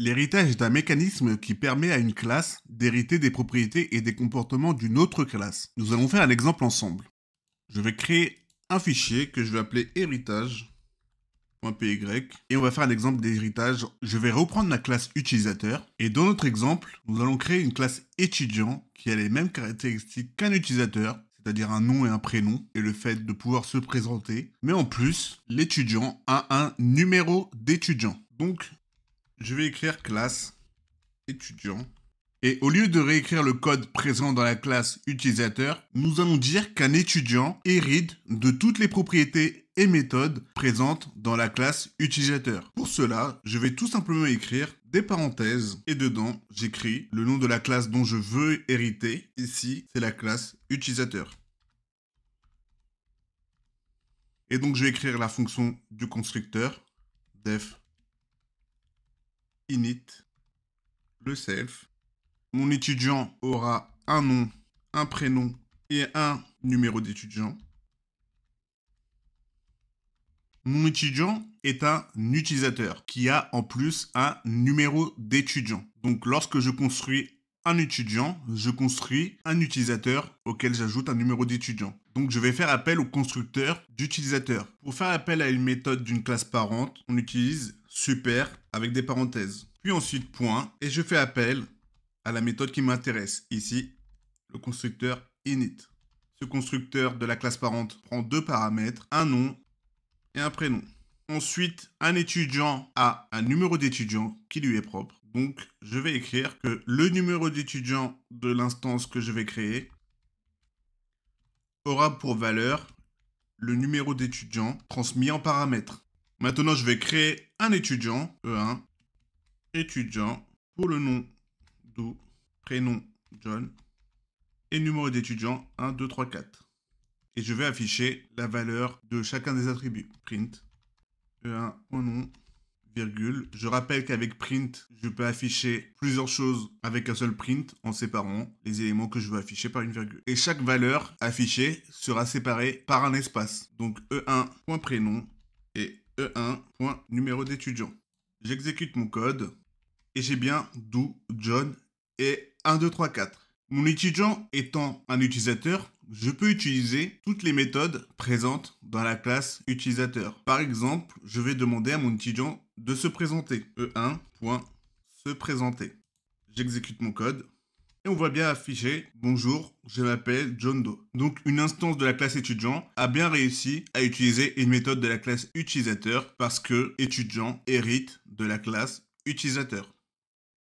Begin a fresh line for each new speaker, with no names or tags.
L'héritage est un mécanisme qui permet à une classe d'hériter des propriétés et des comportements d'une autre classe. Nous allons faire un exemple ensemble. Je vais créer un fichier que je vais appeler héritage.py et on va faire un exemple d'héritage. Je vais reprendre la classe utilisateur et dans notre exemple, nous allons créer une classe étudiant qui a les mêmes caractéristiques qu'un utilisateur, c'est-à-dire un nom et un prénom et le fait de pouvoir se présenter. Mais en plus, l'étudiant a un numéro d'étudiant. Donc, je vais écrire classe étudiant. Et au lieu de réécrire le code présent dans la classe utilisateur, nous allons dire qu'un étudiant hérite de toutes les propriétés et méthodes présentes dans la classe utilisateur. Pour cela, je vais tout simplement écrire des parenthèses et dedans, j'écris le nom de la classe dont je veux hériter. Ici, c'est la classe utilisateur. Et donc, je vais écrire la fonction du constructeur def init le self. Mon étudiant aura un nom, un prénom et un numéro d'étudiant. Mon étudiant est un utilisateur qui a en plus un numéro d'étudiant. Donc lorsque je construis un étudiant, je construis un utilisateur auquel j'ajoute un numéro d'étudiant. Donc je vais faire appel au constructeur d'utilisateur. Pour faire appel à une méthode d'une classe parente, on utilise super avec des parenthèses. Puis ensuite point et je fais appel à la méthode qui m'intéresse. Ici, le constructeur init. Ce constructeur de la classe parente prend deux paramètres, un nom et un prénom. Ensuite, un étudiant a un numéro d'étudiant qui lui est propre. Donc, je vais écrire que le numéro d'étudiant de l'instance que je vais créer aura pour valeur le numéro d'étudiant transmis en paramètre. Maintenant, je vais créer un étudiant, E1, étudiant, pour le nom do, prénom John, et numéro d'étudiant 1, 2, 3, 4. Et je vais afficher la valeur de chacun des attributs. Print, E1, nom, virgule. Je rappelle qu'avec print, je peux afficher plusieurs choses avec un seul print en séparant les éléments que je veux afficher par une virgule. Et chaque valeur affichée sera séparée par un espace. Donc E1.prénom et E1.numéro d'étudiant. J'exécute mon code et j'ai bien do, John et 1, 2, 3, 4. Mon étudiant étant un utilisateur, je peux utiliser toutes les méthodes présentes dans la classe utilisateur. Par exemple, je vais demander à mon étudiant de se présenter. E1.seprésenter. J'exécute mon code et on voit bien afficher « Bonjour, je m'appelle John Doe ». Donc une instance de la classe étudiant a bien réussi à utiliser une méthode de la classe utilisateur parce que étudiant hérite de la classe utilisateur.